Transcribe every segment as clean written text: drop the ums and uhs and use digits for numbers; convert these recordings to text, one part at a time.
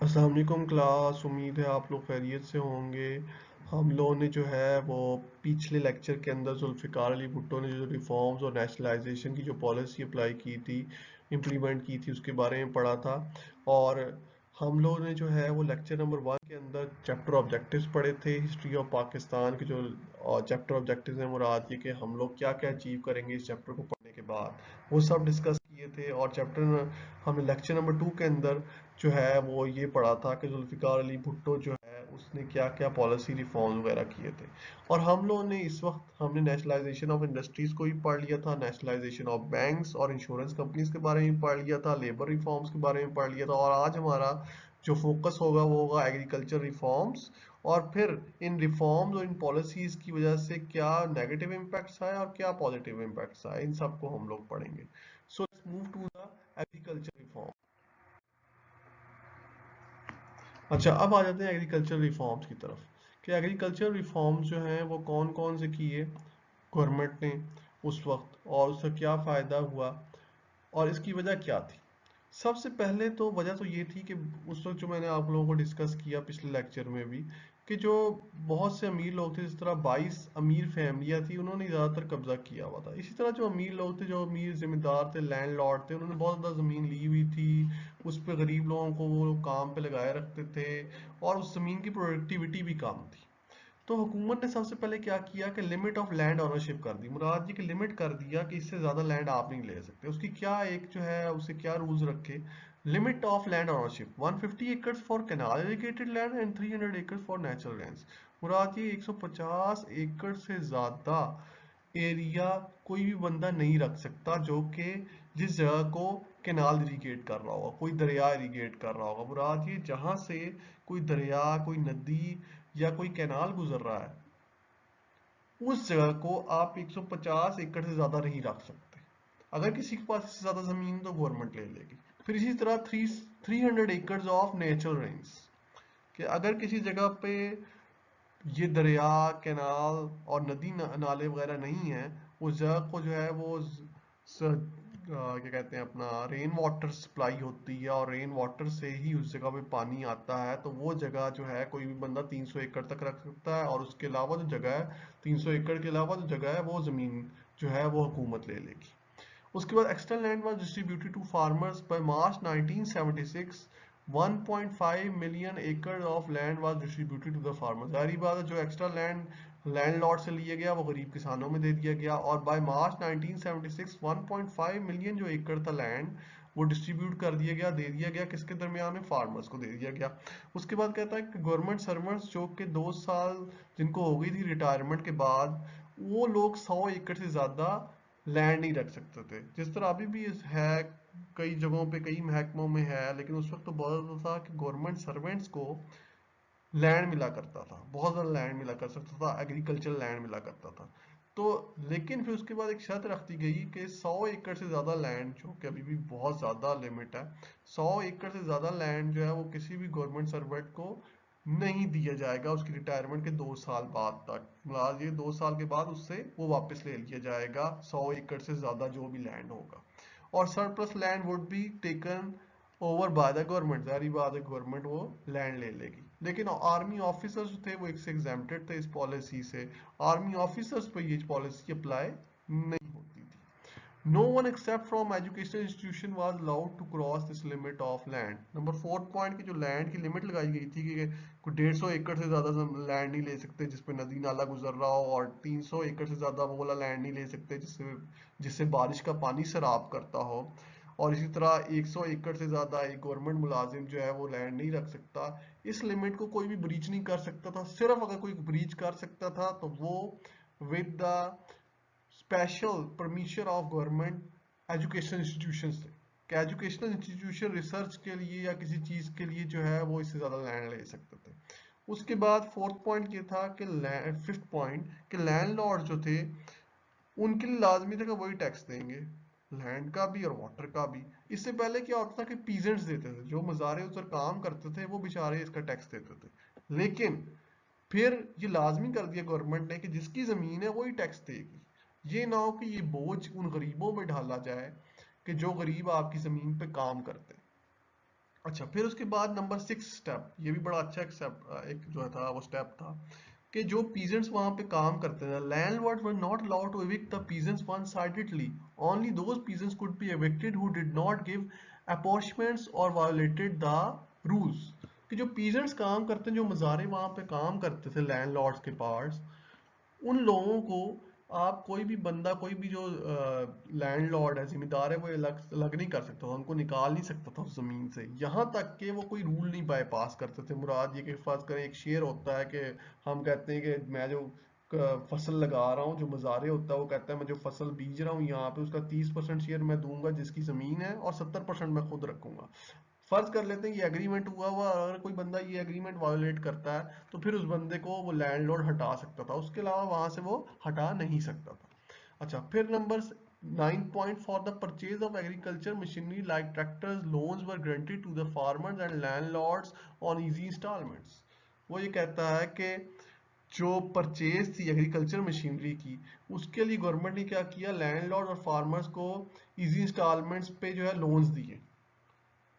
अस्सलाम वालेकुम क्लास। उम्मीद है आप लोग खैरियत से होंगे। हम लोगों ने जो है वो पिछले लेक्चर के अंदर जुल्फ़िकार अली भुट्टो ने जो रिफॉर्म्स और नेशनलाइजेशन की जो पॉलिसी अप्लाई की थी, इम्प्लीमेंट की थी, उसके बारे में पढ़ा था। और हम लोगों ने जो है वो लेक्चर नंबर 1 के अंदर चैप्टर ऑब्जेक्टिव्स पढ़े थे। हिस्ट्री ऑफ पाकिस्तान के जो चैप्टर ऑब्जेक्टिव्स हैं, मुराद ये कि हम लोग क्या क्या अचीव करेंगे इस चैप्टर को पढ़ने के बाद, वो सब डिस्कस किए थे। और चैप्टर हमने लेक्चर नंबर 2 के अंदर जो है वो ये पढ़ा था कि जुल्फ़िकार अली भुट्टो जो है उसने क्या क्या पॉलिसी रिफॉर्म वगैरह किए थे। और हम लोगों ने इस वक्त हमने नेशनलाइजेशन ऑफ इंडस्ट्रीज को ही पढ़ लिया था, नेशनलाइजेशन ऑफ बैंक्स और इंश्योरेंस कंपनीज के बारे में पढ़ लिया था, लेबर रिफॉर्म्स के बारे में पढ़ लिया था। और आज हमारा जो फोकस होगा वो होगा एग्रीकल्चर रिफॉर्म्स। और फिर इन रिफॉर्म्स और इन पॉलिसीज की वजह से क्या नेगेटिव इम्पैक्ट्स आए और क्या पॉजिटिव इम्पैक्ट्स आए, इन सबको हम लोग पढ़ेंगे। So let's move to the agriculture reform. अच्छा, अब आ जाते हैं एग्रीकल्चर रिफॉर्म्स की तरफ कि एग्रीकल्चर रिफॉर्म्स जो हैं वो कौन कौन से किए गवर्नमेंट ने उस वक्त, और उससे क्या फ़ायदा हुआ और इसकी वजह क्या थी। सबसे पहले तो वजह तो ये थी कि उस वक्त जो मैंने आप लोगों को डिस्कस किया पिछले लेक्चर में भी, कि जो बहुत से अमीर लोग थे, जिस तरह 22 अमीर फैमिलियां थी, उन्होंने ज़्यादातर कब्जा किया हुआ था। इसी तरह जो अमीर लोग थे, जो अमीर जिम्मेदार थे, लैंडलॉर्ड थे, उन्होंने बहुत ज़्यादा ज़मीन ली हुई थी। उस पर गरीब लोगों को वो काम पे लगाए रखते थे और उस ज़मीन की प्रोडक्टिविटी भी कम थी। तो हुकूमत ने सबसे पहले क्या किया कि लिमिट ऑफ लैंड ओनरशिप कर दी। मुराद जी की लिमिट कर दिया कि इससे ज्यादा लैंड आप नहीं ले सकते। उसकी क्या एक जो है उसे क्या रूल्स रखे, limit of land ownership 150 acres for canal irrigated land and 300 acres for natural lands. Murad ji 150 एकड़ से ज्यादा एरिया कोई भी बंदा नहीं रख सकता जो कि जिस जगह को कैनाल इरिगेट कर रहा होगा, कोई दरिया इरिगेट कर रहा होगा। मुराद ये जहां से कोई दरिया, कोई नदी या कोई कैनाल गुजर रहा है, उस जगह को आप 150 एकड़ से ज्यादा नहीं रख सकते। अगर किसी के पास इससे ज्यादा जमीन तो गवर्नमेंट ले लेगी। फिर इसी तरह 300 एकड़ ऑफ नेचुरल रेंज, कि अगर किसी जगह पे ये दरिया, कैनाल और नदी नाले वगैरह नहीं है, उस जगह को जो है वो क्या कहते हैं, अपना रेन वाटर सप्लाई होती है और रेन वाटर से ही उस जगह पे पानी आता है। तो वो जगह जो है कोई भी बंदा 300 एकड़ तक रख सकता है। और उसके अलावा जो जगह है, 300 एकड़ के अलावा जो जगह है वो जमीन जो है वो हुकूमत ले लेगी। उसके बाद extra land was distributed to farmers by March 1976। 1.5 million एकड़ of land was distributed to the farmers. जाहिर बात है जो एक्स्ट्रा लैंड लैंडलॉर्ड से लिया गया वो गरीब किसानों में दे दिया गया। और बाय मार्च 1976 1.5 मिलियन जो एकड़ था लैंड, वो डिस्ट्रीब्यूट कर दिया गया, दे दिया गया किसके दरमियान में, फार्मर्स को दे दिया गया। उसके बाद कहता है कि गवर्नमेंट सर्वेंट्स जो कि 2 साल जिनको हो गई थी रिटायरमेंट के बाद, वो लोग 100 एकड़ से ज्यादा लैंड नहीं रख सकते थे। जिस तरह अभी भी है कई जगहों पे, कई महकमों में है, लेकिन उस वक्त तो बहुत ज़्यादा था कि गवर्नमेंट सर्वेंट्स को लैंड मिला करता था, बहुत ज़्यादा लैंड मिला कर सकता था, एग्रीकल्चर लैंड मिला करता था। तो लेकिन फिर उसके बाद एक शर्त रख दी गई कि 100 एकड़ से ज़्यादा लैंड, जो कि अभी भी बहुत ज़्यादा लिमिट है, 100 एकड़ से ज़्यादा लैंड जो है वो किसी भी गवर्नमेंट सर्वेंट को नहीं दिया जाएगा उसकी रिटायरमेंट के 2 साल बाद तक। मतलब ये 2 साल के बाद उससे वो वापस ले लिया जाएगा 100 एकड़ से ज़्यादा जो भी लैंड होगा। और surplus land would be taken over by the government. जारी बात है गवर्नमेंट वो लैंड ले लेगी। लेकिन आर्मी ऑफिसर्स थे वो इससे एग्जेम्प्टेड थे इस पॉलिसी से। आर्मी ऑफिसर्स पर ये पॉलिसी अप्लाई नहीं होती थी। No one except from educational institution was allowed to cross this limit of land. Number 4 point की जो लैंड की लिमिट लगाई गई थी कि कोई 150 एकड़ से ज्यादा लैंड नहीं ले सकते जिसपे नदी नाला गुजर रहा हो, और 300 एकड़ से ज्यादा वो वाला लैंड नहीं ले सकते जिससे जिससे बारिश का पानी सराब करता हो। और इसी तरह 100 एकड़ से ज्यादा एक गवर्नमेंट मुलाजिम जो है वो लैंड नहीं रख सकता। इस लिमिट को कोई भी ब्रीच नहीं कर सकता था। सिर्फ अगर कोई ब्रीच कर सकता था तो वो with the special permission of government education institution से, कि एजुकेशनल इंस्टीट्यूशन रिसर्च के लिए या किसी चीज के लिए जो है वो इससे ज्यादा लैंड ले सकते थे। उसके बाद 4th पॉइंट ये था कि 5th पॉइंट कि लैंडलॉर्ड जो थे उनके लिए लाजमी था कि वही टैक्स देंगे, लैंड का भी और वाटर का भी। इससे पहले क्या होता था कि पीजेंट्स देते थे, जो मज़ारे उधर काम करते थे वो बेचारे इसका टैक्स देते थे। लेकिन फिर ये लाजमी कर दिया गवर्नमेंट ने कि जिसकी जमीन है वही टैक्स देगी। ये ना हो कि ये बोझ उन गरीबों में ढाला जाए कि जो गरीब आपकी जमीन पे काम करते हैं। अच्छा, फिर उसके बाद नंबर 6 स्टेप, ये भी बड़ा अच्छा एक जो था वो स्टेप था कि जो पीजेंट्स वहां पे काम करते थे, landlords were not allowed to evict the peasants one-sidedly. Only those peasants could be evicted who did not give apportionments or violated the rules. कि जो पीजेंट्स काम करते हैं, जो मज़ारे वहां पे काम करते थे लैंडलॉर्ड्स के पास, उन लोगों को आप कोई भी बंदा, कोई भी जो लैंडलॉर्ड है, जिम्मेदार है, वो अलग नहीं कर सकता था, उनको निकाल नहीं सकता था उस जमीन से, यहाँ तक कि वो कोई रूल नहीं बाईपास करते थे। मुराद ये कि फर्ज करें एक शेर होता है कि हम कहते हैं कि मैं जो फसल लगा रहा हूँ, जो मज़ारे होता है वो कहता है मैं जो फसल बीज रहा हूँ यहाँ पे उसका 30% शेयर मैं दूंगा जिसकी जमीन है और 70% मैं खुद रखूंगा। फर्ज कर लेते हैं ये एग्रीमेंट हुआ हुआ, अगर कोई बंदा ये एग्रीमेंट वायोलेट करता है तो फिर उस बंदे को वो लैंडलॉर्ड हटा सकता था, उसके अलावा वहां से वो हटा नहीं सकता था। अच्छा, फिर number 9 point, for the purchase of agriculture machinery like tractors loans were granted to the farmers and landlords on easy instalments. वो ये कहता है कि जो परचेज थी एग्रीकल्चर मशीनरी की, उसके लिए गवर्नमेंट ने क्या किया, लैंडलॉर्ड और फार्मर्स को इजी इंस्टॉलमेंट्स पे जो है लोन्स दिए।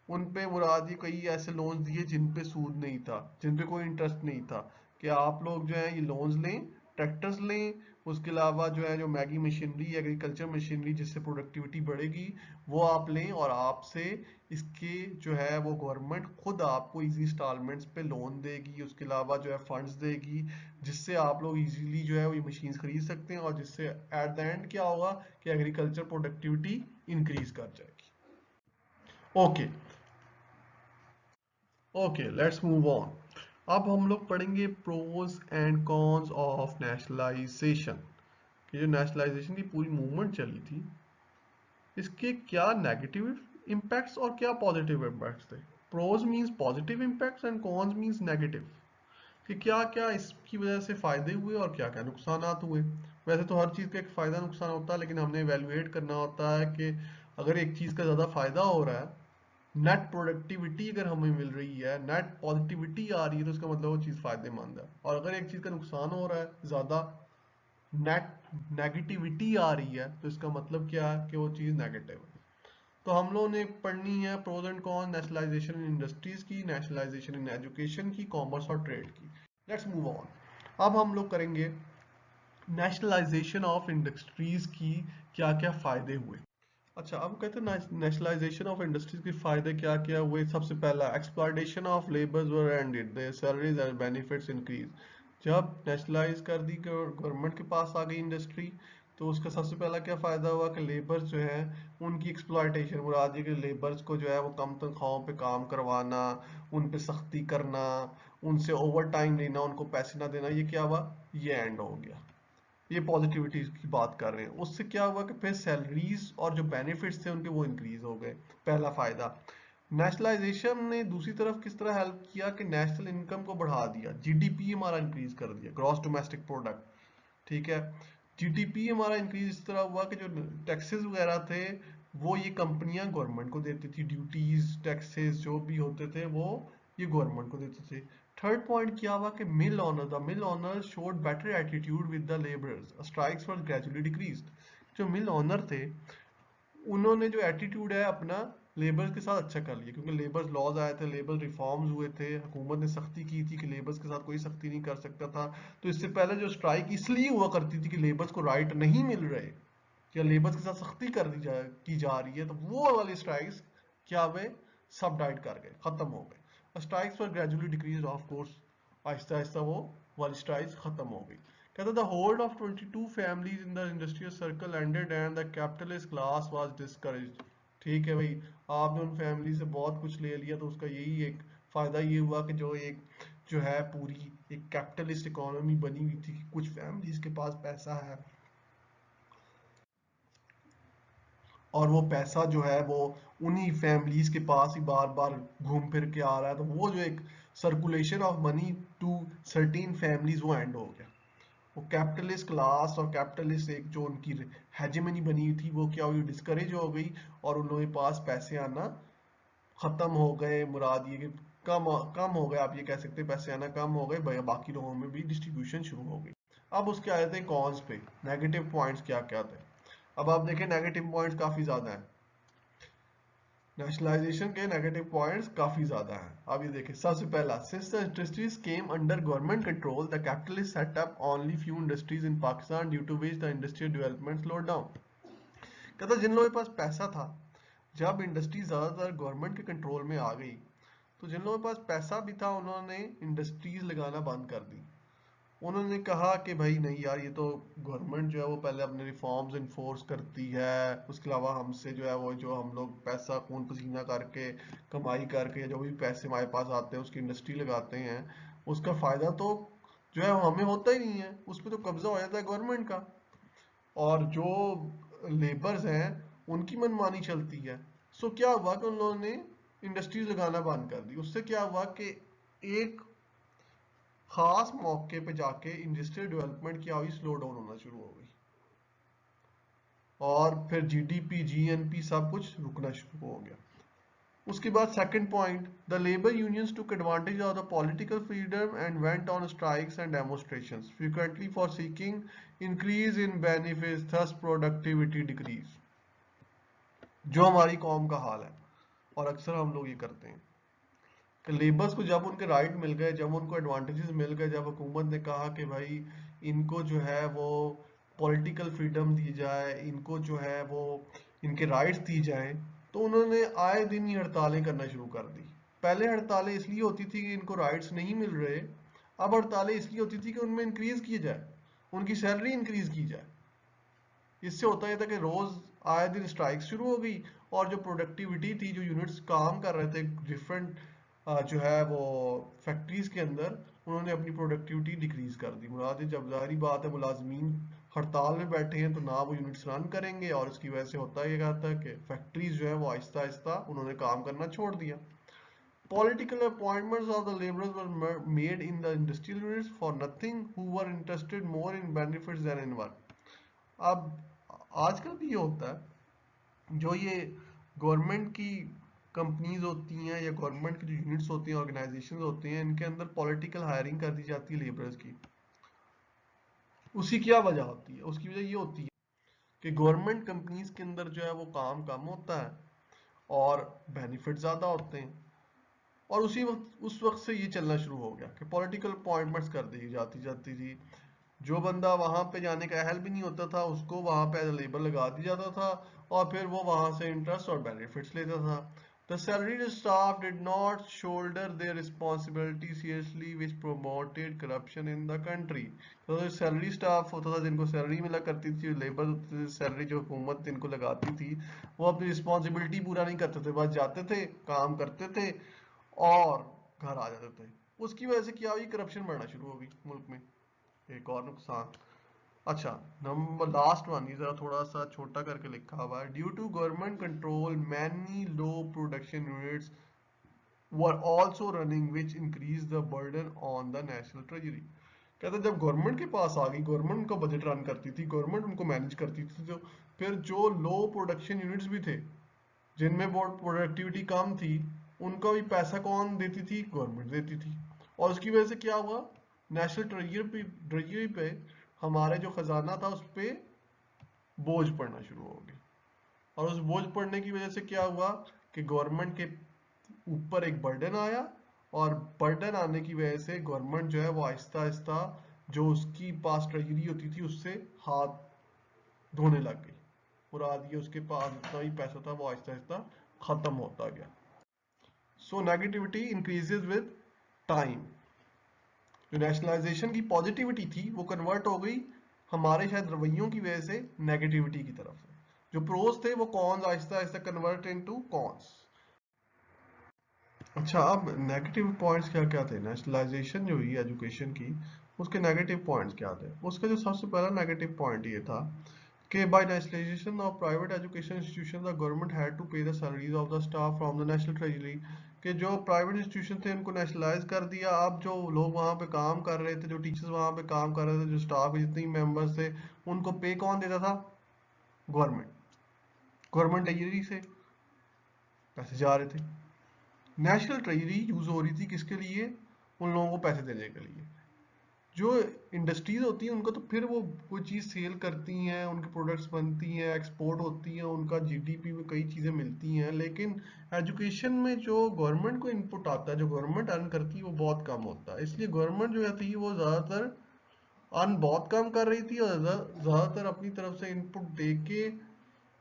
उन पे मुराद ये कई ऐसे लोन्स दिए जिन पे सूद नहीं था, जिन पे कोई इंटरेस्ट नहीं था, कि आप लोग जो है ये लोन्स लें, ट्रैक्टर्स लें, उसके अलावा जो है जो मैगी मशीनरी, एग्रीकल्चर मशीनरी जिससे प्रोडक्टिविटी बढ़ेगी वो आप लें, और आपसे इसके जो है वो गवर्नमेंट खुद आपको इजी इंस्टॉलमेंट्स पे लोन देगी, उसके अलावा जो है फंड्स देगी, जिससे आप लोग इजीली जो है वो ये मशीन्स खरीद सकते हैं, और जिससे एट द एंड क्या होगा कि एग्रीकल्चर प्रोडक्टिविटी इंक्रीज कर जाएगी। Okay, okay, let's move on. अब हम लोग पढ़ेंगे pros and cons of nationalisation, कि जो नेशनलाइजेशन की पूरी मूवमेंट चली थी, इसके क्या नेगेटिव इम्पैक्ट्स और क्या पॉजिटिव इम्पैक्ट्स थे। Pros means positive impacts and cons means negative, कि क्या क्या इसकी वजह से फायदे हुए और क्या क्या नुकसान हुए। वैसे तो हर चीज का एक फायदा नुकसान होता है, लेकिन हमने इवेलुएट करना होता है कि अगर एक चीज का ज्यादा फायदा हो रहा है, नेट प्रोडक्टिविटी अगर हमें मिल रही है, नेट पॉजिटिविटी आ रही है, तो इसका मतलब वो चीज़ फायदेमंद है। और अगर एक चीज़ का नुकसान हो रहा है, ज़्यादा नेट नेगेटिविटी आ रही है, तो इसका मतलब क्या है कि वो चीज़ नेगेटिव है। तो हम लोगों ने पढ़नी है pros and con nationalisation in industries की, नेशनलाइजेशन इन एजुकेशन की, कॉमर्स और ट्रेड की। Let's move on. अब हम लोग करेंगे नेशनलाइजेशन ऑफ इंडस्ट्रीज की क्या क्या फायदे हुए। अच्छा, अब कहते हैं नेशनलाइजेशन ऑफ इंडस्ट्रीज के फायदे क्या क्या हुए। सबसे पहला, exploitation of labours were ended, there salaries and benefits increase. जब नेशनलाइज कर दी, गवर्नमेंट के पास आ गई इंडस्ट्री, तो उसका सबसे पहला क्या फायदा हुआ कि लेबर्स जो है उनकी एक्सप्लॉयटेशन, मुराद ये कि लेबर्स को जो है वो कम तनख्वाहों पे काम करवाना, उन पे सख्ती करना, उनसे ओवर टाइम लेना, उनको पैसे ना देना, ये क्या हुआ, ये एंड हो गया। ये पॉजिटिविटी की बात कर रहे हैं। उससे क्या हुआ कि फिर सैलरीज और जो बेनिफिट्स थे उनके वो इंक्रीज हो गए, पहला फायदा। नेशनलाइजेशन ने दूसरी तरफ किस तरह हेल्प किया कि नेशनल इनकम को बढ़ा दिया, जीडीपी हमारा इंक्रीज कर दिया, ग्रॉस डोमेस्टिक प्रोडक्ट। ठीक है, जीडीपी हमारा इंक्रीज इस तरह हुआ कि जो टैक्सेस वगैरह थे वो ये कंपनियां गवर्नमेंट को देती थी, ड्यूटीज टैक्सेस जो भी होते थे वो ये गवर्नमेंट को देते थे। थर्ड पॉइंट क्या हुआ कि mill owner showed better attitude with the labourers, strikes were gradually decreased. जो मिल ओनर थे उन्होंने जो एटीट्यूड है अपना लेबर्स के साथ अच्छा कर लिया, क्योंकि लेबर्स लॉज आए थे, लेबर रिफॉर्म्स हुए थे, हुकूमत ने सख्ती की थी कि लेबर्स के साथ कोई सख्ती नहीं कर सकता था। तो इससे पहले जो स्ट्राइक इसलिए हुआ करती थी कि लेबर्स को राइट नहीं मिल रहे या लेबर्स के साथ सख्ती की जा रही है, तो वो वाले स्ट्राइक्स क्या हुए, सब डाइट कर गए, खत्म हो गए। स्ट्राइक्स पर gradually decrease, of course Aahista Aahista वो वाली स्ट्राइक्स खत्म हो गई। कहता the hold of 22 families in the industrial circle ended and the capitalist class was discouraged। ठीक है भाई, आपने उन फैमिली से बहुत कुछ ले लिया, तो उसका यही एक फायदा ये हुआ कि जो है पूरी एक कैपिटलिस्ट इकोनॉमी बनी हुई थी कि कुछ फैमिलीज के पास पैसा है, और वो पैसा जो है वो उन्हीं फैमिलीज के पास ही बार बार घूम फिर के आ रहा है, तो वो जो एक circulation of money to certain families वो एंड हो गया। वो कैपिटलिस्ट क्लास और कैपिटलिस्ट एक जो उनकी हेजेमनी बनी हुई थी वो क्या हुई, डिस्करेज हो गई, और उन लोगों के पास पैसे आना खत्म हो गए। मुराद ये कि कम कम हो गए, आप ये कह सकते हैं पैसे आना कम हो गए, बाकी लोगों में भी डिस्ट्रीब्यूशन शुरू हो गई। अब उसके आ जाते हैं कॉन्स पे, नेगेटिव पॉइंट्स क्या क्या थे। अब आप देखें नेगेटिव पॉइंट्स काफी ज्यादा हैं। नेशनलाइजेशन के नेगेटिव पॉइंट्स काफी ज्यादा हैं। अब ये देखिए, सबसे पहला, since the industries came under government control the capital is set up only few industries in Pakistan due to which the industrial development slow down. कहता जिन लोगों के पास पैसा था, जब इंडस्ट्री ज्यादातर गवर्नमेंट के कंट्रोल में आ गई, तो जिन लोगों के पास पैसा भी था उन्होंने इंडस्ट्रीज लगाना बंद कर दी। उन्होंने कहा कि भाई नहीं यार, ये तो गवर्नमेंट जो है वो पहले अपने रिफॉर्म्स इन्फोर्स करती है, उसके अलावा हमसे जो है वो जो हम लोग पैसा खून पसीना करके कमाई करके जो भी पैसे हमारे पास आते हैं उसकी इंडस्ट्री लगाते हैं, उसका फायदा तो जो है हमें होता ही नहीं है, उस पर तो कब्जा हो जाता है गवर्नमेंट का, और जो लेबर्स हैं उनकी मनमानी चलती है। सो क्या हुआ कि उन लोगों ने इंडस्ट्रीज लगाना बंद कर दी। उससे क्या हुआ कि एक खास मौके पे जाके इंडस्ट्रियल डेवलपमेंट क्या हुई, स्लो डाउन होना शुरू हो गई, और फिर जीडीपी जीएनपी सब कुछ रुकना शुरू हो गया। उसके बाद second point, the labour unions took advantage of the political freedom and went on strikes and demonstrations frequently for seeking increase in benefits, thus productivity decrease. जो हमारी कौम का हाल है और अक्सर हम लोग ये करते हैं कि लेबर्स को जब उनके राइट मिल गए, जब उनको एडवांटेजेस मिल गए, जब हुकूमत ने कहा कि भाई इनको जो है वो पॉलिटिकल फ्रीडम दी जाए, इनको जो है वो इनके राइट्स दी जाए, तो उन्होंने आए दिन ही हड़तालें करना शुरू कर दी। पहले हड़तालें इसलिए होती थी कि इनको राइट्स नहीं मिल रहे, अब हड़तालें इसलिए होती थी कि उनमें इंक्रीज किया जाए, उनकी सैलरी इंक्रीज की जाए। इससे होता यह था कि रोज आए दिन स्ट्राइक शुरू हो गई, और जो प्रोडक्टिविटी थी, जो यूनिट्स काम कर रहे थे डिफरेंट जो है वो फैक्ट्रीज के अंदर, उन्होंने अपनी प्रोडक्टिविटी डिक्रीज कर दी। मुराद जब जाहिर बात है मुलाजमीन हड़ताल में बैठे हैं तो ना वो यूनिट्स रन करेंगे, और इसकी वजह से होता यह था कि फैक्ट्रीज जो है वो आहिस्ता आहिस्ता उन्होंने काम करना छोड़ दिया। Political appointments of the laborers were made in the industrial units for nothing, who were interested more in benefits than in work. अब आजकल भी ये होता है, जो ये गवर्नमेंट की कंपनीज होती हैं या गवर्नमेंट की जो यूनिट्स होती हैं, ऑर्गेनाइजेशंस होती हैं, इनके अंदर पॉलिटिकल हायरिंग कर दी जाती है लेबरर्स की। उसकी क्या वजह होती है? उसकी वजह ये होती है कि गवर्नमेंट कंपनीज के अंदर जो है वो काम कम होता है और बेनिफिट ज्यादा होते हैं, और उसी वक्त उस वक्त से ये चलना शुरू हो गया कि पॉलिटिकल अपॉइंटमेंट्स कर दी जाती जाती थी। जो बंदा वहां पे जाने का अहल भी नहीं होता था उसको वहां पे एज लेबर लगा दिया जाता था, और फिर वो वहां से इंटरेस्ट और बेनिफिट्स लेता था। The salaried staff did not shoulder their responsibility seriously which promoted corruption in the country. तो जो सैलरी स्टाफ होता था, जिनको सैलरी मिला करती थी, लेबर सैलरी जो हुकूमत इनको लगाती थी, वो अपनी रिस्पॉन्सिबिलिटी पूरा नहीं करते थे, बस जाते थे, काम करते थे और घर आ जाते थे। उसकी वजह से क्या हुई, करप्शन बढ़ना शुरू हो गई मुल्क में। एक और नुकसान। अच्छा, नंबर लास्ट वन, ये जरा थोड़ा सा छोटा करके लिखा हुआ है, due to government control many low production units were also running which increase the burden on the national treasury. कहते हैं जब गवर्नमेंट के पास आ गई, गवर्नमेंट उनका बजट रन करती थी, गवर्नमेंट उनको मैनेज करती थी, तो फिर जो लो प्रोडक्शन यूनिट्स भी थे, जिनमें बहुत प्रोडक्टिविटी कम थी, उनका भी पैसा कौन देती थी? गवर्नमेंट देती थी। और उसकी वजह से क्या हुआ, नेशनल ट्रेजरी पे हमारे जो खजाना था उस पे बोझ पड़ना शुरू हो गया, और उस बोझ पड़ने की वजह से क्या हुआ कि गवर्नमेंट के ऊपर एक बर्डन आया, और बर्डन आने की वजह से गवर्नमेंट जो है वो आहिस्ता आहिस्ता जो उसकी पास ट्रेजरी होती थी उससे हाथ धोने लग गई। मुराद ये उसके पास जितना भी पैसा था वो आहिस्ता आहिस्ता खत्म होता गया। सो नेगेटिविटी इंक्रीजेज विद टाइम। जो नेशनलाइजेशन की पॉजिटिविटी थी वो कन्वर्ट हो गई हमारे शायद रवैयों की वजह से नेगेटिविटी की तरफ से। जो प्रोज थे वो cons Aahista Aahista convert into cons. अच्छा, अब नेगेटिव पॉइंट्स क्या क्या थे? नेशनलाइजेशन जो हुई एजुकेशन की, उसके नेगेटिव पॉइंट्स क्या थे? उसका जो सबसे पहला नेगेटिव पॉइंट ये था कि by nationalization of private education institutions the government had to pay the salaries of the staff from the national treasury। कि जो प्राइवेट इंस्टीट्यूशन थे उनको नेशनलाइज कर दिया। अब जो लोग वहां पे काम कर रहे थे, जो टीचर्स वहां पे काम कर रहे थे, जो स्टाफ के जितने मेंबर्स थे, उनको पे कौन देता था? गवर्नमेंट। गवर्नमेंट ट्रेजरी से पैसे जा रहे थे। नेशनल ट्रेजरी यूज हो रही थी किसके लिए? उन लोगों को पैसे देने के लिए। जो इंडस्ट्रीज होती हैं उनको तो फिर वो कोई चीज़ सेल करती हैं, उनके प्रोडक्ट्स बनती हैं, एक्सपोर्ट होती हैं, उनका जीडीपी में कई चीज़ें मिलती हैं, लेकिन एजुकेशन में जो गवर्नमेंट को इनपुट आता है, जो गवर्नमेंट अर्न करती है, वो बहुत कम होता है। इसलिए गवर्नमेंट जो है थी वो ज़्यादातर अर्न बहुत कम कर रही थी और ज़्यादातर अपनी तरफ से इनपुट दे के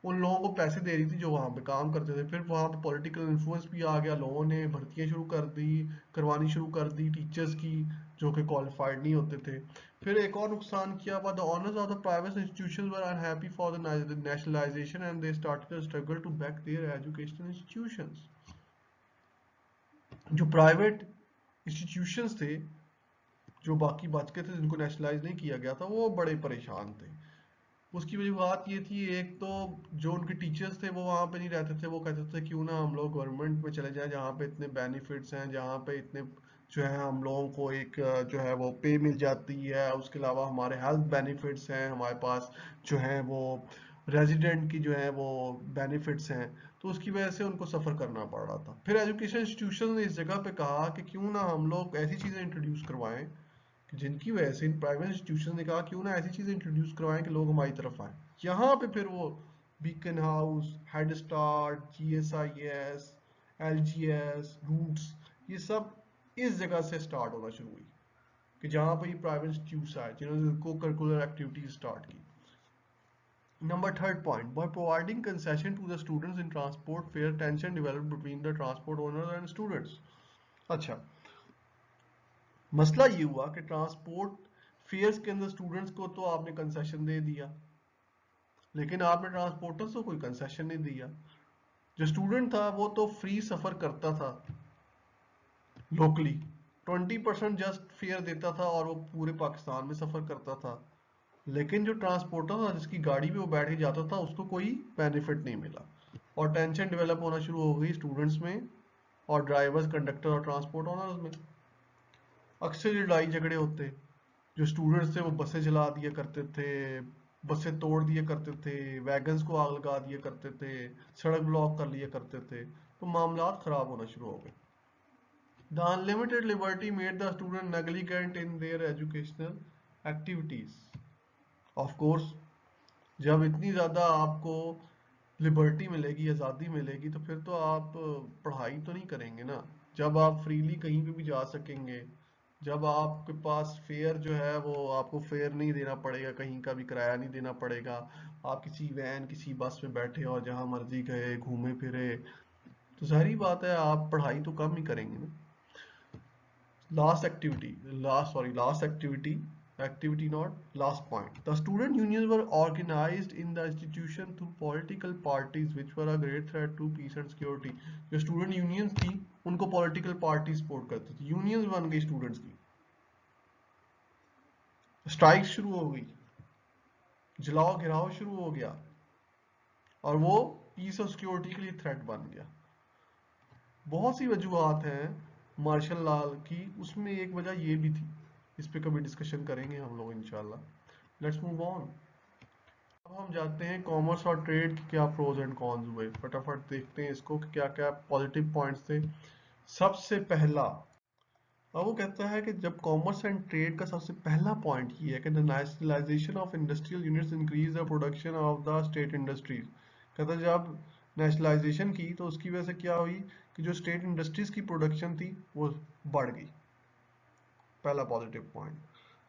उन लोगों को पैसे दे रही थी जो वहां पे काम करते थे। फिर वहां पे पॉलिटिकल इन्फ्लुएंस भी आ गया, लोगों ने भर्तियां शुरू कर दी, करवानी शुरू कर दी टीचर्स की, जो कि क्वालिफाइड नहीं होते थे। फिर एक और नुकसान किया, the owners of the private institutions were unhappy for the nationalisation and they started struggle to back their educational institutions. जो प्राइवेट इंस्टीट्यूशंस थे, जो बाकी बच के थे, जिनको नेशनलाइज नहीं किया गया था, वो बड़े परेशान थे। उसकी वजूहत ये थी, एक तो जो उनके टीचर्स थे वो वहाँ पे नहीं रहते थे, वो कहते थे क्यों ना हम लोग गवर्नमेंट में चले जाएं जहाँ पे इतने बेनिफिट्स हैं, जहाँ पे इतने जो है हम लोगों को एक जो है वो पे मिल जाती है, उसके अलावा हमारे हेल्थ बेनिफिट्स हैं, हमारे पास जो है वो रेजिडेंट की जो है वो बेनिफिट्स हैं। तो उसकी वजह से उनको सफ़र करना पड़ रहा था। फिर एजुकेशन इंस्टीट्यूशन ने इस जगह पे कहा कि क्यों ना हम लोग ऐसी चीज़ें इंट्रोड्यूस करवाएं कि जिनकी वजह से इन प्राइवेट इंस्टीट्यूशन ने कहा क्यों ना ऐसी चीजें इंट्रोड्यूस करवाएं कि लोग हमारी तरफ आए। यहाँ पे फिर वो Beacon House, Head Start, GSIS, LGS, Roots, ये सब इस जगह से स्टार्ट होना शुरू हुई कि जहाँ पे ये प्राइवेट इंस्टीट्यूट आए जिन्होंने को करिकुलर एक्टिविटीज स्टार्ट की। Number third point, by providing concession to the students in transport fare, tension developed between the transport owners and students. अच्छा, मसला ये हुआ कि ट्रांसपोर्ट फेयर्स के अंदर स्टूडेंट्स को तो आपने कंसेशन दे दिया, लेकिन आपने ट्रांसपोर्टर्स को कोई कंसेशन नहीं दिया। जो स्टूडेंट था वो तो फ्री सफर करता था लोकली, 20% जस्ट फेयर देता था और वो पूरे पाकिस्तान में सफर करता था। लेकिन जो ट्रांसपोर्टर था जिसकी गाड़ी में वो बैठ के जाता था उसको कोई बेनिफिट नहीं मिला, और टेंशन डेवलप होना शुरू हो गई स्टूडेंट्स में और ड्राइवर्स, कंडक्टर और ट्रांसपोर्ट ओनर्स में। अक्सर लड़ाई झगड़े होते, जो स्टूडेंट्स थे वो बसें जला दिया करते थे, बसें तोड़ दिया करते थे, वैगन्स को आग लगा दिया करते थे, सड़क ब्लॉक कर लिया करते थे, तो मामलात खराब होना शुरू हो गए। The unlimited liberty made the student negligent in their educational activities. Of course, जब इतनी ज़्यादा आपको लिबर्टी मिलेगी, आज़ादी मिलेगी, तो फिर तो आप पढ़ाई तो नहीं करेंगे ना। जब आप फ्रीली कहीं पे भी जा सकेंगे, जब आपके पास फेयर जो है वो आपको फेयर नहीं देना पड़ेगा, कहीं का भी किराया नहीं देना पड़ेगा, आप किसी वैन किसी बस में बैठे और जहां मर्जी गए घूमे फिरे, तो जाहिर बात है आप पढ़ाई तो कम ही करेंगे ना। Last activity, not last point. The student unions were organized in the institution through political parties which were a great threat to peace and security. जो student unions थी उनको political party support करती थी, unions बन गई students की, strike शुरू हो गई, जलाओ घिराओ शुरू हो गया, और वो पीस और सिक्योरिटी के लिए थ्रेट बन गया। बहुत सी वजूहत हैं मार्शल लॉ की, उसमें एक वजह ये भी थी, इस पे कभी डिस्कशन करेंगे हम लोग इंशाल्लाह। Let's move on. अब हम जाते हैं कॉमर्स और ट्रेड के क्या प्रोज एंड कॉन्स हुए, फटाफट देखते हैं इसको कि क्या क्या पॉजिटिव पॉइंट्स थे। सबसे पहला, अब वो कहता है कि जब कॉमर्स एंड ट्रेड का सबसे पहला पॉइंट ये है कि the nationalisation of industrial units increase the production of the state industries. कहता है जब नेशनलाइजेशन की तो उसकी वजह से क्या हुई कि जो स्टेट इंडस्ट्रीज की प्रोडक्शन थी वो बढ़ गई, पहला positive point.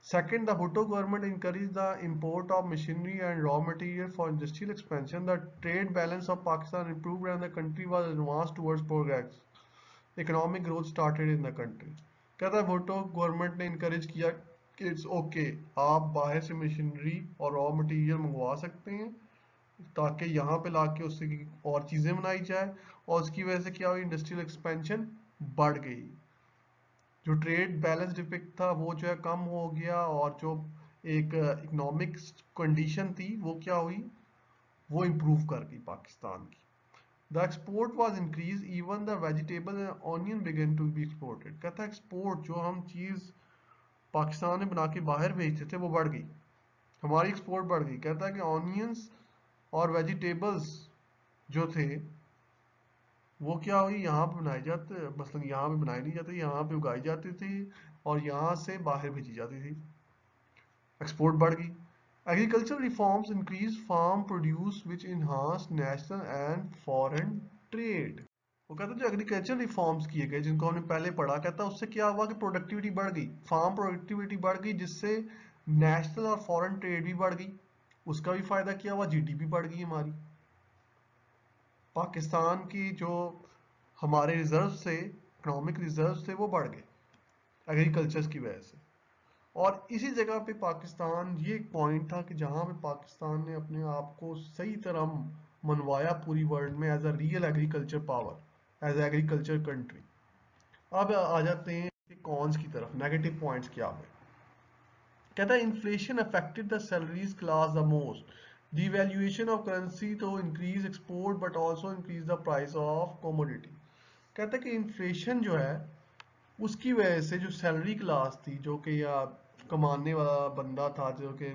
Second, the Bhutto government encouraged the import of machinery and raw material for industrial expansion. The trade balance of Pakistan improved and the country was advanced towards progress. Economic growth started in the country. कहता है Bhutto government ने encourage किया कि it's okay, आप बाहर से machinery और raw material मंगवा सकते हैं ताकि यहाँ पे लाके उससे और चीज़ें बनाई जाए, और उसकी वजह से क्या हुई, इंडस्ट्रियल एक्सपेंशन बढ़ गई। जो ट्रेड बैलेंस डिफिक्ट था वो जो है कम हो गया, और जो एक इकोनॉमिक कंडीशन थी वो क्या हुई, वो इम्प्रूव कर गई पाकिस्तान की। The export was increase, even the vegetable and onion began to be exported. कहता है एक्सपोर्ट, जो हम चीज़ पाकिस्तान में बना के बाहर भेजते थे वो बढ़ गई, हमारी एक्सपोर्ट बढ़ गई। कहता है कि ऑनियंस और वेजिटेबल्स जो थे वो क्या हुई, यहाँ पे बनाए जाते, मसलन यहाँ पे बनाई नहीं जाती, यहाँ पे उगाई जाती थी और यहाँ से बाहर भेजी जाती थी। एक्सपोर्ट बढ़ गई। Agriculture reforms increase farm produce which enhance national and foreign trade. वो कहता है जो एग्रीकल्चर रिफॉर्म्स किए गए जिनको हमने पहले पढ़ा, कहता है उससे क्या हुआ कि प्रोडक्टिविटी बढ़ गई, फार्म प्रोडक्टिविटी बढ़ गई, जिससे नेशनल और फॉरेन ट्रेड भी बढ़ गई। उसका भी फायदा क्या हुआ, जीडीपी बढ़ गई हमारी। पाकिस्तान की जो हमारे रिजर्व थे, इकोनॉमिक रिजर्व थे, वो बढ़ गए एग्रीकल्चर की वजह से। और इसी जगह पे पाकिस्तान, ये एक पॉइंट था कि जहां पे पाकिस्तान ने अपने आप को सही तरह मनवाया पूरी वर्ल्ड में as a real agriculture power, as agriculture country. अब आ जाते हैं कॉन्स की तरफ, नेगेटिव पॉइंट्स क्या है। कहता है inflation affected the salaries class the most, devaluation of currency to increase export but also increase the price of commodity. कहता है कि इन्फ्लेशन जो है उसकी वजह से जो सैलरी क्लास थी, जो कि या कमाने वाला बंदा था, जो कि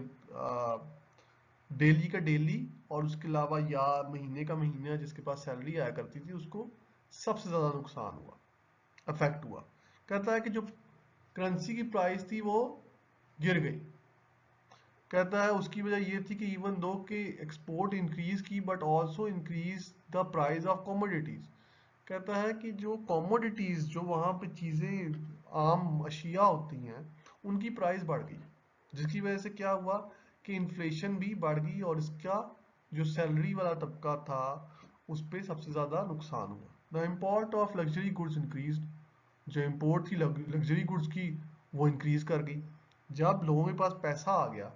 डेली का डेली और उसके अलावा या महीने का महीना जिसके पास सैलरी आया करती थी, उसको सबसे ज़्यादा नुकसान हुआ, अफेक्ट हुआ। कहता है कि जो करेंसी की प्राइस थी वो गिर गई। कहता है उसकी वजह ये थी कि इवन दो कि एक्सपोर्ट इंक्रीज की but also increase the price of commodities. कहता है कि जो कमोडिटीज, जो वहाँ पे चीज़ें आम अशिया होती हैं, उनकी प्राइस बढ़ गई, जिसकी वजह से क्या हुआ कि इन्फ्लेशन भी बढ़ गई और इसका जो सैलरी वाला तबका था उस पर सबसे ज़्यादा नुकसान हुआ। The import of luxury goods increase, जो इम्पोर्ट थी लग्जरी गुड्स की वो इंक्रीज कर गई। जब लोगों के पास पैसा आ गया,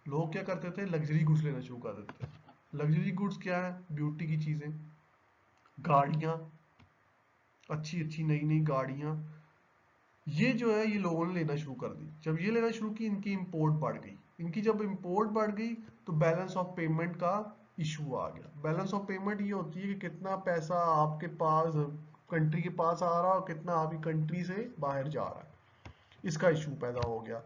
लोग क्या करते थे, लग्जरी गुड्स लेना शुरू कर देते थे। लग्जरी गुड्स क्या है, ब्यूटी की चीज़ें, गाड़ियाँ, अच्छी अच्छी नई नई गाड़ियाँ, ये जो है ये लोगों ने लेना शुरू कर दी। जब ये लेना शुरू की, इनकी इंपोर्ट बढ़ गई। इनकी जब इंपोर्ट बढ़ गई तो बैलेंस ऑफ पेमेंट का इशू आ गया। बैलेंस ऑफ पेमेंट ये होती है कि कितना पैसा आपके पास, कंट्री के पास आ रहा है और कितना आपकी कंट्री से बाहर जा रहा है, इसका इशू पैदा हो गया।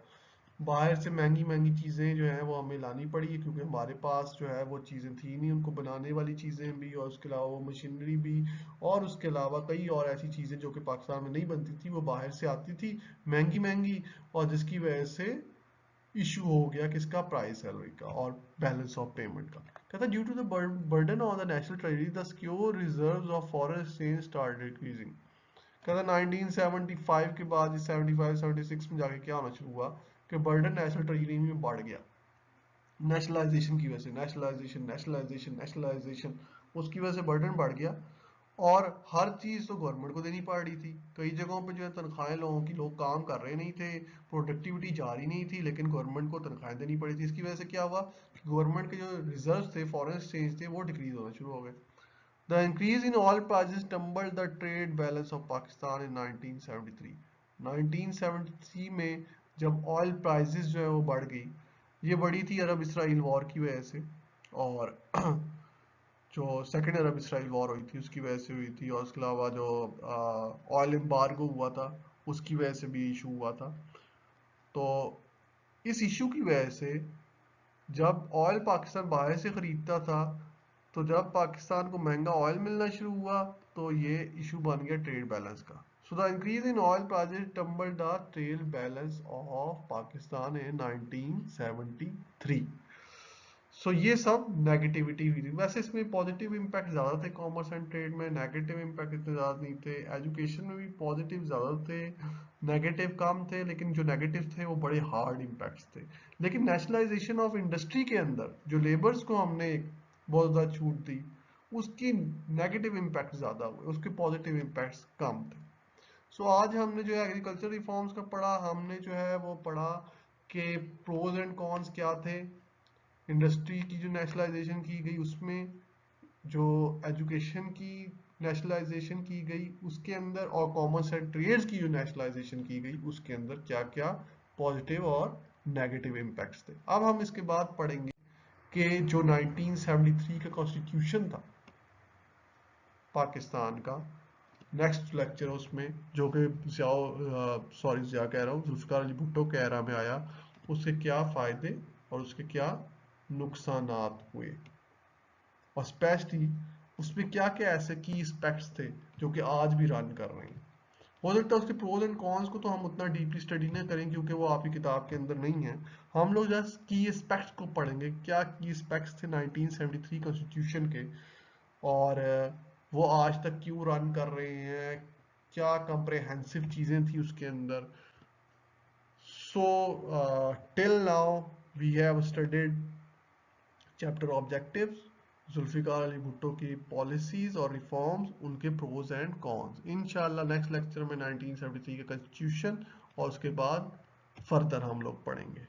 बाहर से महंगी महंगी चीज़ें जो हैं वो हमें लानी पड़ी, क्योंकि हमारे पास जो है वो चीज़ें थी नहीं, उनको बनाने वाली चीज़ें भी, और उसके अलावा वो मशीनरी भी, और उसके अलावा कई और ऐसी चीज़ें जो कि पाकिस्तान में नहीं बनती थी, वो बाहर से आती थी महंगी महंगी, और जिसकी वजह से इशू हो गया किसका, प्राइस सैलरी का और बैलेंस ऑफ पेमेंट का। कहता है due to the burden on the national treasury the secure reserves of foreign exchange started increasing. कहता 1975 के बाद 75-76 में जाके क्या होना शुरू हुआ कि बर्डन नेशनल ट्रेजरी में बढ़ गया, नेशनलाइजेशन की वजह से। नेशनलाइजेशन नेशनलाइजेशन नेशनलाइजेशन, उसकी वजह से बर्डन बढ़ गया। और हर चीज़ तो गवर्नमेंट को देनी पड़ रही थी। कई जगहों पे जो है तनख्वाहें लोगों की, लोग काम कर रहे नहीं थे, प्रोडक्टिविटी जा रही नहीं थी, लेकिन गवर्नमेंट को तनख्वाहें देनी पड़ी थी। इसकी वजह से क्या हुआ कि गवर्नमेंट के जो रिजर्व थे, फॉरेन एक्सचेंज थे, वो डिक्रीज होना शुरू हो गए। The increase in oil prices tumbled the trade balance of Pakistan in 1973। 1973 में जब ऑयल प्राइसेस जो है वो बढ़ गई, ये बढ़ी थी अरब इसराइल वॉर की वजह से, और जो सेकेंड अरब इसराइल वॉर हुई थी उसकी वजह से हुई थी, और उसके अलावा जो ऑयल एम्बार्गो हुआ था उसकी वजह से भी इशू हुआ था। तो इस इशू की वजह से जब ऑयल पाकिस्तान बाहर से खरीदता था, तो जब पाकिस्तान को महंगा ऑयल मिलना शुरू हुआ तो ये इशू बन गया ट्रेड बैलेंस का। So the increase in oil prices tumbled the trade balance of Pakistan in 1973। So ये सब नेगेटिविटी हुई थी। वैसे इसमें पॉजिटिव इम्पैक्ट ज़्यादा थे कॉमर्स एंड ट्रेड में, नेगेटिव इम्पैक्ट इतने ज़्यादा नहीं थे। एजुकेशन में भी पॉजिटिव ज़्यादा थे, नेगेटिव कम थे, लेकिन जो नेगेटिव थे वो बड़े हार्ड इम्पैक्ट्स थे। लेकिन नेशनलाइजेशन ऑफ इंडस्ट्री के अंदर जो लेबर्स को हमने बहुत ज़्यादा छूट दी, उसकी नेगेटिव इम्पैक्ट ज़्यादा हुए, उसके पॉजिटिव इम्पैक्ट्स कम थे। सो आज हमने जो है एग्रीकल्चर रिफॉर्म्स का पढ़ा, हमने जो है वो पढ़ा कि प्रोज एंड कॉन्स क्या थे। इंडस्ट्री की जो नेशनलाइजेशन की गई उसमें, जो एजुकेशन की नेशनलाइजेशन की गई उसके अंदर, और कॉमर्स एंड ट्रेड्स की जो नेशनलाइजेशन की गई उसके अंदर क्या क्या पॉजिटिव और नेगेटिव इम्पैक्ट्स थे। अब हम इसके बाद पढ़ेंगे कि जो 1973 का कॉन्स्टिट्यूशन था पाकिस्तान का, नेक्स्ट लेक्चर उसमें, जो कि जिया कह रहा हूँ, जुल्फिकार अली भुट्टो के एरा में आया, उसके क्या फायदे और उसके क्या नुकसानात हुए, और स्पेशली उसमें क्या क्या ऐसे की एस्पेक्ट्स थे जो कि आज भी रन कर रहे हैं। हो सकता है उसके प्रोज एंड कॉन्स को तो हम उतना डीपली स्टडी ना करें क्योंकि वो आपकी किताब के अंदर नहीं है। हम लोग जस्ट की एस्पेक्ट्स को पढ़ेंगे, क्या की एस्पेक्ट्स थे 1973 कॉन्स्टिट्यूशन के, और वो आज तक क्यों रन कर रहे हैं, क्या कंप्रेहेंसिव चीजें थी उसके अंदर। So till now we have studied chapter objectives, Zulfikar Ali Bhutto की पॉलिसीज और रिफॉर्म्स, उनके प्रोज एंड कॉन्स। इंशाल्लाह नेक्स्ट लेक्चर में 1973 का कॉन्स्टिट्यूशन और उसके बाद फर्दर हम लोग पढ़ेंगे।